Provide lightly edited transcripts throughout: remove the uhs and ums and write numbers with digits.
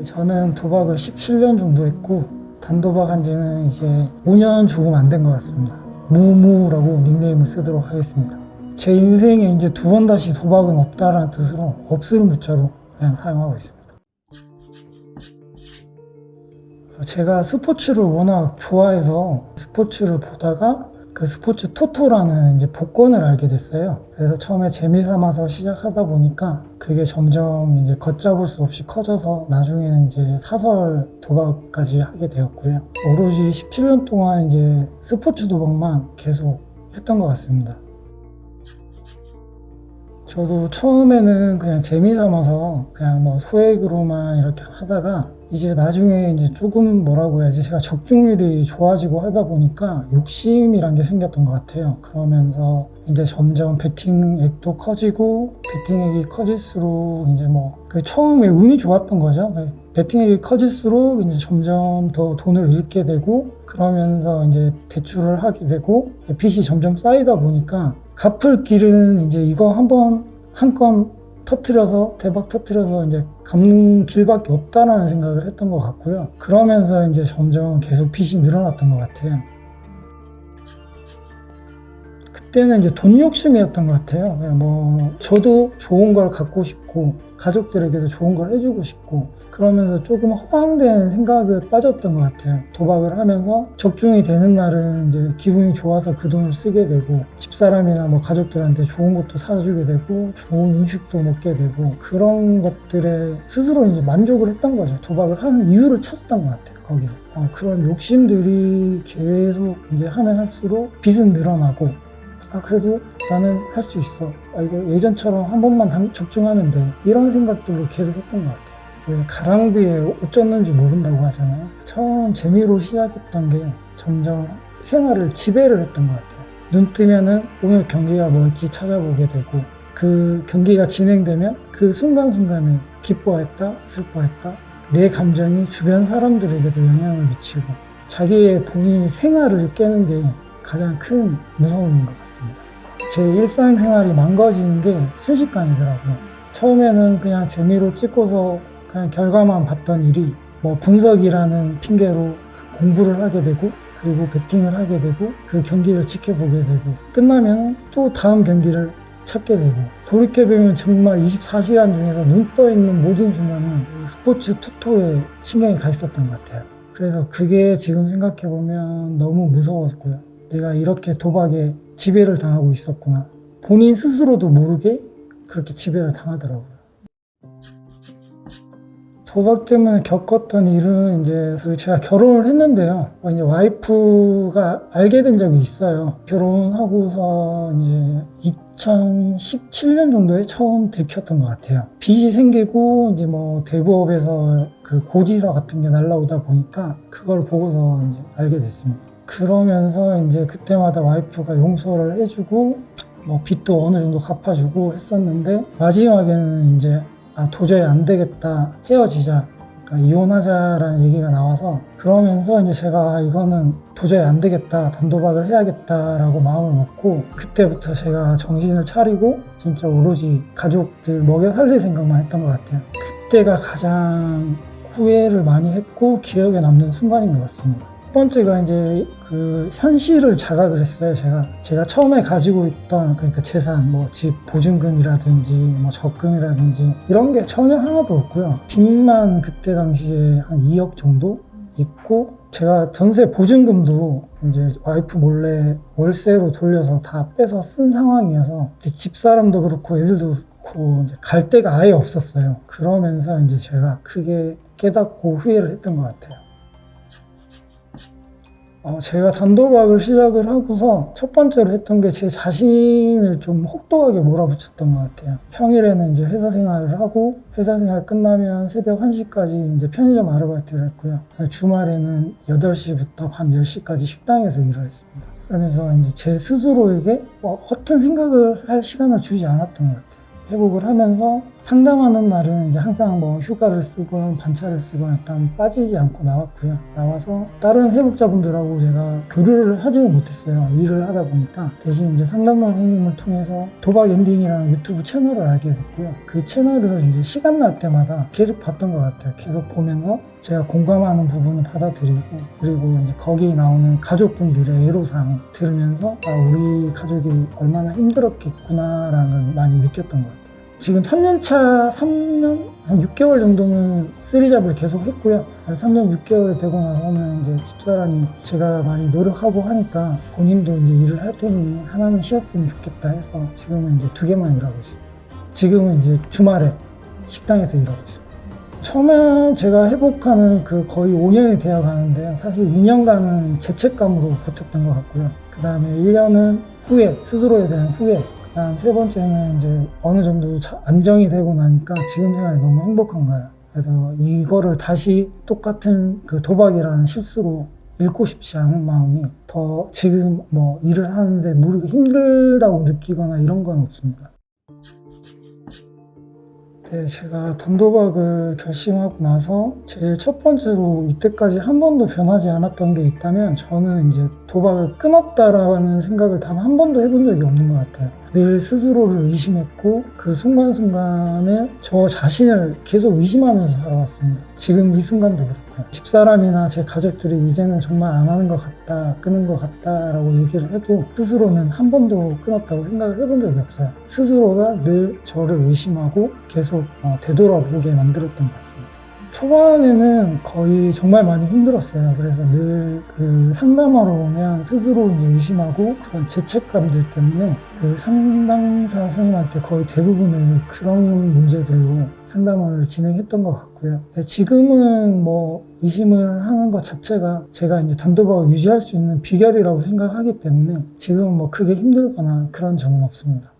저는 도박을 17년 정도 했고 단도박 한 지는 이제 5년 조금 안 된 것 같습니다. 무무라고 닉네임을 쓰도록 하겠습니다. 제 인생에 이제 두 번 다시 도박은 없다라는 뜻으로 없을 무자로 그냥 사용하고 있습니다. 제가 스포츠를 워낙 좋아해서 스포츠를 보다가 그 스포츠 토토라는 이제 복권을 알게 됐어요. 그래서 처음에 재미삼아서 시작하다 보니까 그게 점점 이제 걷잡을 수 없이 커져서 나중에는 이제 사설 도박까지 하게 되었고요. 오로지 17년 동안 이제 스포츠 도박만 계속 했던 것 같습니다. 저도 처음에는 그냥 재미삼아서 그냥 뭐 소액으로만 이렇게 하다가 이제 나중에 이제 조금 뭐라고 해야지 제가 적중률이 좋아지고 하다 보니까 욕심이란 게 생겼던 것 같아요. 그러면서 이제 점점 베팅액도 커지고 베팅액이 커질수록 이제 뭐 그 처음에 운이 좋았던 거죠. 베팅액이 커질수록 이제 점점 더 돈을 잃게 되고 그러면서 이제 대출을 하게 되고 빚이 점점 쌓이다 보니까 갚을 길은 이제 이거 한 건 터트려서 대박 터트려서 이제 갚는 길밖에 없다라는 생각을 했던 것 같고요. 그러면서 이제 점점 계속 빚이 늘어났던 것 같아요. 그때는 이제 돈 욕심이었던 것 같아요. 그냥 뭐 저도 좋은 걸 갖고 싶고 가족들에게도 좋은 걸 해주고 싶고 그러면서 조금 허황된 생각에 빠졌던 것 같아요. 도박을 하면서 적중이 되는 날은 이제 기분이 좋아서 그 돈을 쓰게 되고 집사람이나 뭐 가족들한테 좋은 것도 사주게 되고 좋은 음식도 먹게 되고 그런 것들에 스스로 이제 만족을 했던 거죠. 도박을 하는 이유를 찾았던 것 같아요. 거기서 그런 욕심들이 계속 이제 하면 할수록 빚은 늘어나고 그래도 나는 할 수 있어. 이거 예전처럼 한 번만 적중하면 돼. 이런 생각들로 계속 했던 것 같아요. 왜 가랑비에 옷 젖는 줄 모른다고 하잖아요. 처음 재미로 시작했던 게 점점 생활을 지배를 했던 것 같아요. 눈 뜨면은 오늘 경기가 뭘지 찾아보게 되고 그 경기가 진행되면 그 순간순간을 기뻐했다, 슬퍼했다. 내 감정이 주변 사람들에게도 영향을 미치고 자기의 본인 생활을 깨는 게 가장 큰 무서움인 것 같습니다. 제 일상생활이 망가지는 게 순식간이더라고요. 처음에는 그냥 재미로 찍고서 그냥 결과만 봤던 일이 뭐 분석이라는 핑계로 공부를 하게 되고 그리고 베팅을 하게 되고 그 경기를 지켜보게 되고 끝나면 또 다음 경기를 찾게 되고 돌이켜보면 정말 24시간 중에서 눈 떠있는 모든 순간은 스포츠 토토에 신경이 가 있었던 것 같아요. 그래서 그게 지금 생각해보면 너무 무서웠고요. 내가 이렇게 도박에 지배를 당하고 있었구나. 본인 스스로도 모르게 그렇게 지배를 당하더라고요. 도박 때문에 겪었던 일은 이제 제가 결혼을 했는데요. 이제 와이프가 알게 된 적이 있어요. 결혼하고서 이제 2017년 정도에 처음 들켰던 것 같아요. 빚이 생기고 이제 뭐 대부업에서 그 고지서 같은 게 날라오다 보니까 그걸 보고서 이제 알게 됐습니다. 그러면서 이제 그때마다 와이프가 용서를 해주고 뭐 빚도 어느 정도 갚아주고 했었는데 마지막에는 이제 도저히 안 되겠다 헤어지자 그러니까 이혼하자라는 얘기가 나와서 그러면서 이제 제가 이거는 도저히 안 되겠다 단도박을 해야겠다라고 마음을 먹고 그때부터 제가 정신을 차리고 진짜 오로지 가족들 먹여 살릴 생각만 했던 것 같아요. 그때가 가장 후회를 많이 했고 기억에 남는 순간인 것 같습니다. 첫 번째가 이제 그 현실을 자각을 했어요. 제가 처음에 가지고 있던 그러니까 재산, 뭐 집 보증금이라든지 뭐 적금이라든지 이런 게 전혀 하나도 없고요. 빚만 그때 당시에 한 2억 정도 있고 제가 전세 보증금도 이제 와이프 몰래 월세로 돌려서 다 빼서 쓴 상황이어서 집사람도 그렇고 애들도 그렇고 이제 갈 데가 아예 없었어요. 그러면서 이제 제가 크게 깨닫고 후회를 했던 것 같아요. 제가 단도박을 시작을 하고서 첫 번째로 했던 게 제 자신을 좀 혹독하게 몰아붙였던 것 같아요. 평일에는 이제 회사 생활을 하고 회사 생활 끝나면 새벽 1시까지 이제 편의점 아르바이트를 했고요. 주말에는 8시부터 밤 10시까지 식당에서 일을 했습니다. 그러면서 이제 제 스스로에게 허튼 생각을 할 시간을 주지 않았던 것 같아요. 회복을 하면서 상담하는 날은 이제 항상 뭐 휴가를 쓰건 반차를 쓰건 일단 빠지지 않고 나왔고요. 나와서 다른 회복자분들하고 제가 교류를 하지는 못했어요. 일을 하다 보니까. 대신 이제 상담가 선생님을 통해서 도박 엔딩이라는 유튜브 채널을 알게 됐고요. 그 채널을 이제 시간 날 때마다 계속 봤던 것 같아요. 계속 보면서 제가 공감하는 부분을 받아들이고, 그리고 이제 거기에 나오는 가족분들의 애로사항 들으면서 우리 가족이 얼마나 힘들었겠구나라는 걸 많이 느꼈던 것 같아요. 지금 3년차, 3년? 한 6개월 정도는 쓰리잡을 계속 했고요. 3년 6개월이 되고 나서는 이제 집사람이 제가 많이 노력하고 하니까 본인도 이제 일을 할 테니 하나는 쉬었으면 좋겠다 해서 지금은 이제 2개만 일하고 있습니다. 지금은 이제 주말에 식당에서 일하고 있습니다. 처음에 제가 회복하는 그 거의 5년이 되어 가는데요. 사실 2년간은 죄책감으로 버텼던 것 같고요. 그 다음에 1년은 후회, 스스로에 대한 후회. 그다음 3번째는 이제 어느 정도 안정이 되고 나니까 지금 생활이 너무 행복한 거예요. 그래서 이거를 다시 똑같은 그 도박이라는 실수로 잃고 싶지 않은 마음이 더 지금 뭐 일을 하는데 모르게 힘들다고 느끼거나 이런 건 없습니다. 네, 제가 단도박을 결심하고 나서 제일 첫 번째로 이때까지 한 번도 변하지 않았던 게 있다면 저는 이제 도박을 끊었다라는 생각을 단 한 번도 해본 적이 없는 것 같아요. 늘 스스로를 의심했고 그 순간순간에 저 자신을 계속 의심하면서 살아왔습니다. 지금 이 순간도 그렇고요. 집사람이나 제 가족들이 이제는 정말 안 하는 것 같다, 끊은 것 같다 라고 얘기를 해도 스스로는 한 번도 끊었다고 생각을 해본 적이 없어요. 스스로가 늘 저를 의심하고 계속 되돌아보게 만들었던 것 같습니다. 초반에는 거의 정말 많이 힘들었어요. 그래서 늘 그 상담하러 오면 스스로 이제 의심하고 그런 죄책감들 때문에 그 상담사 선생님한테 거의 대부분을 그런 문제들로 상담을 진행했던 것 같고요. 지금은 뭐 의심을 하는 것 자체가 제가 이제 단도박을 유지할 수 있는 비결이라고 생각하기 때문에 지금은 뭐 크게 힘들거나 그런 점은 없습니다.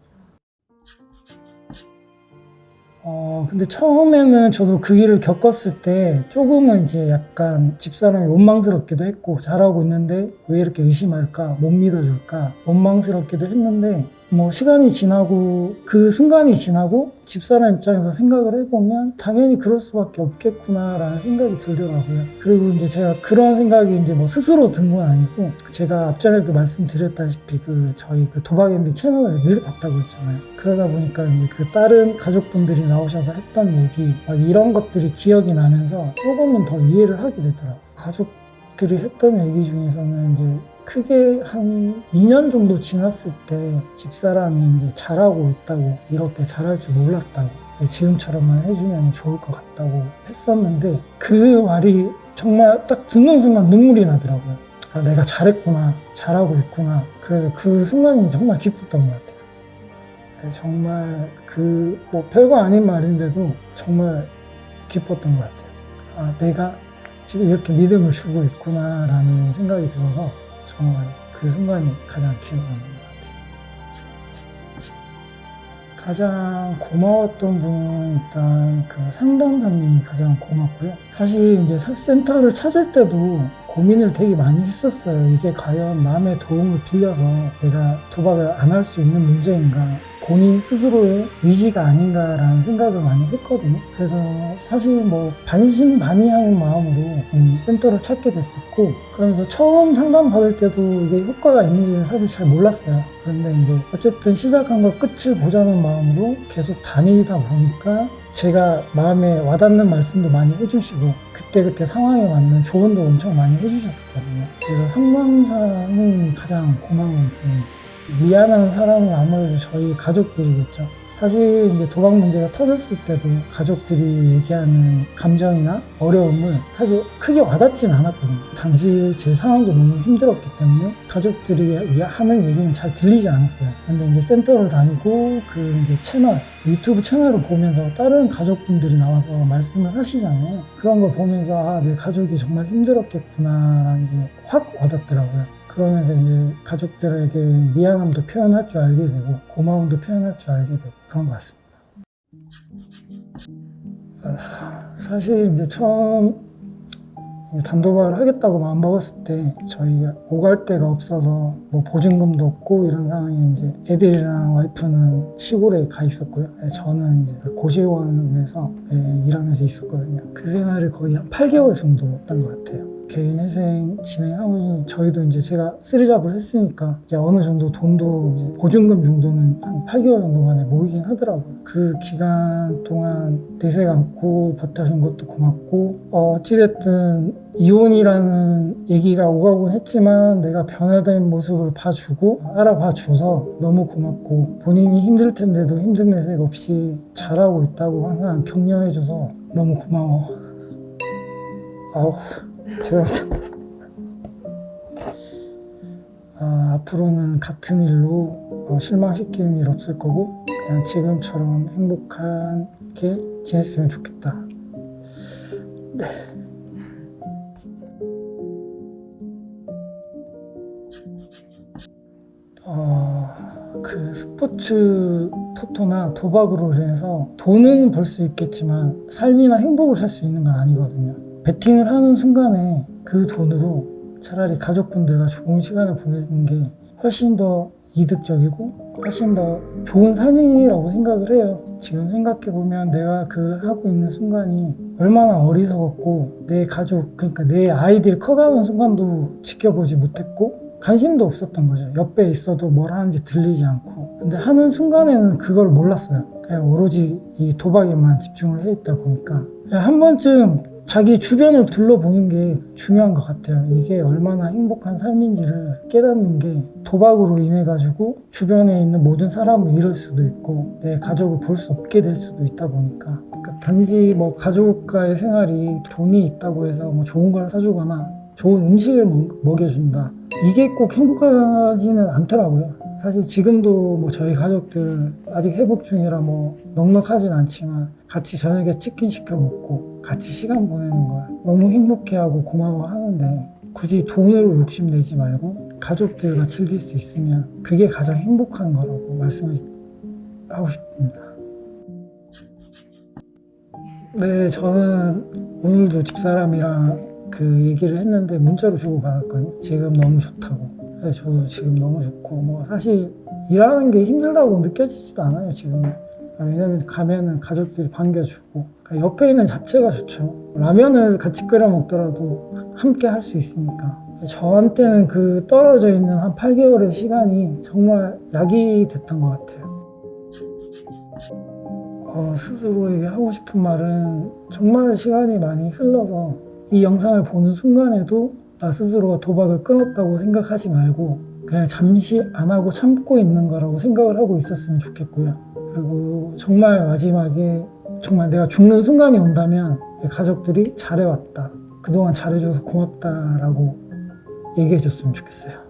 근데 처음에는 저도 그 일을 겪었을 때 조금은 이제 약간 집사람이 원망스럽기도 했고 잘하고 있는데 왜 이렇게 의심할까? 못 믿어줄까? 원망스럽기도 했는데 뭐 시간이 지나고 그 순간이 지나고 집사람 입장에서 생각을 해보면 당연히 그럴 수밖에 없겠구나라는 생각이 들더라고요. 그리고 이제 제가 그런 생각이 이제 뭐 스스로 든 건 아니고 제가 앞전에도 말씀드렸다시피 저희 도박 엔딩 채널을 늘 봤다고 했잖아요. 그러다 보니까 이제 그 다른 가족분들이 나오셔서 했던 얘기 막 이런 것들이 기억이 나면서 조금은 더 이해를 하게 되더라고요. 가족들이 했던 얘기 중에서는 이제 크게 한 2년 정도 지났을 때 집사람이 이제 잘하고 있다고, 이렇게 잘할 줄 몰랐다고, 지금처럼만 해주면 좋을 것 같다고 했었는데 그 말이 정말 딱 듣는 순간 눈물이 나더라고요. 아, 내가 잘했구나, 잘하고 있구나. 그래서 그 순간이 정말 기뻤던 것 같아요. 정말 뭐 별거 아닌 말인데도 정말 기뻤던 것 같아요. 아, 내가 지금 이렇게 믿음을 주고 있구나라는 생각이 들어서 정말 그 순간이 가장 기억에 남는 것 같아요. 가장 고마웠던 분은 일단 그 상담사님이 가장 고맙고요. 사실 이제 센터를 찾을 때도 고민을 되게 많이 했었어요. 이게 과연 남의 도움을 빌려서 내가 도박을 안 할 수 있는 문제인가, 본인 스스로의 의지가 아닌가라는 생각을 많이 했거든요. 그래서 사실 뭐 반신반의하는 마음으로 센터를 찾게 됐었고, 그러면서 처음 상담 받을 때도 이게 효과가 있는지는 사실 잘 몰랐어요. 그런데 이제 어쨌든 시작한 거 끝을 보자는 마음으로 계속 다니다 보니까 제가 마음에 와닿는 말씀도 많이 해주시고 그때그때 상황에 맞는 조언도 엄청 많이 해주셨거든요. 그래서 상담사 선생님이 가장 고마운 분입니다. 미안한 사람은 아무래도 저희 가족들이겠죠. 사실 이제 도박 문제가 터졌을 때도 가족들이 얘기하는 감정이나 어려움을 사실 크게 와닿지는 않았거든요. 당시 제 상황도 너무 힘들었기 때문에 가족들이 하는 얘기는 잘 들리지 않았어요. 근데 이제 센터를 다니고 이제 유튜브 채널을 보면서 다른 가족분들이 나와서 말씀을 하시잖아요. 그런 걸 보면서 아, 내 가족이 정말 힘들었겠구나라는 게 확 와닿더라고요. 그러면서 이제 가족들에게 미안함도 표현할 줄 알게 되고 고마움도 표현할 줄 알게 되고 그런 것 같습니다. 사실 이제 처음 이제 단도박을 하겠다고 마음먹었을 때 저희 오갈 데가 없어서 뭐 보증금도 없고 이런 상황에 이제 애들이랑 와이프는 시골에 가 있었고요. 저는 이제 고시원에서 일하면서 있었거든요. 그 생활을 거의 한 8개월 정도 했던 것 같아요. 개인 회생 진행하면서 저희도 이제 제가 쓰리잡을 했으니까 이제 어느 정도 돈도 이제 보증금 정도는 한 8개월 정도 만에 모이긴 하더라고요. 그 기간 동안 내색 않고 버텨준 것도 고맙고 어찌됐든 이혼이라는 얘기가 오가곤 했지만 내가 변화된 모습을 봐주고 알아봐줘서 너무 고맙고 본인이 힘들 텐데도 힘든 내색 없이 잘하고 있다고 항상 격려해줘서 너무 고마워. 아우 죄송합니다. 앞으로는 같은 일로 실망시키는 일 없을 거고 그냥 지금처럼 행복하게 지냈으면 좋겠다. 네. 그 스포츠 토토나 도박으로 인해서 돈은 벌 수 있겠지만 삶이나 행복을 살 수 있는 건 아니거든요. 베팅을 하는 순간에 그 돈으로 차라리 가족분들과 좋은 시간을 보내는 게 훨씬 더 이득적이고 훨씬 더 좋은 삶이라고 생각을 해요. 지금 생각해보면 내가 그 하고 있는 순간이 얼마나 어리석었고 내 가족, 그러니까 내 아이들이 커가는 순간도 지켜보지 못했고 관심도 없었던 거죠. 옆에 있어도 뭘 하는지 들리지 않고. 근데 하는 순간에는 그걸 몰랐어요. 그냥 오로지 이 도박에만 집중을 해 있다 보니까 그냥 한 번쯤 자기 주변을 둘러보는 게 중요한 것 같아요. 이게 얼마나 행복한 삶인지를 깨닫는 게 도박으로 인해 가지고 주변에 있는 모든 사람을 잃을 수도 있고 내 가족을 볼 수 없게 될 수도 있다 보니까 그러니까 단지 뭐 가족과의 생활이 돈이 있다고 해서 뭐 좋은 걸 사주거나 좋은 음식을 먹여준다 이게 꼭 행복하지는 않더라고요. 사실 지금도 뭐 저희 가족들 아직 회복 중이라 뭐 넉넉하진 않지만 같이 저녁에 치킨 시켜 먹고 같이 시간 보내는 걸 너무 행복해하고 고마워하는데 굳이 돈으로 욕심내지 말고 가족들과 즐길 수 있으면 그게 가장 행복한 거라고 말씀을 하고 싶습니다. 네, 저는 오늘도 집사람이랑 그 얘기를 했는데 문자로 주고받았거든요. 지금 너무 좋다고. 그래서 저도 지금 너무 좋고 뭐 사실 일하는 게 힘들다고 느껴지지도 않아요 지금은. 왜냐면 가면은 가족들이 반겨주고 그러니까 옆에 있는 자체가 좋죠. 라면을 같이 끓여 먹더라도 함께 할 수 있으니까. 저한테는 그 떨어져 있는 한 8개월의 시간이 정말 약이 됐던 것 같아요. 스스로에게 하고 싶은 말은 정말 시간이 많이 흘러서 이 영상을 보는 순간에도 나 스스로가 도박을 끊었다고 생각하지 말고 그냥 잠시 안 하고 참고 있는 거라고 생각을 하고 있었으면 좋겠고요. 그리고 정말 마지막에 정말 내가 죽는 순간이 온다면 가족들이 잘해왔다, 그동안 잘해줘서 고맙다라고 얘기해줬으면 좋겠어요.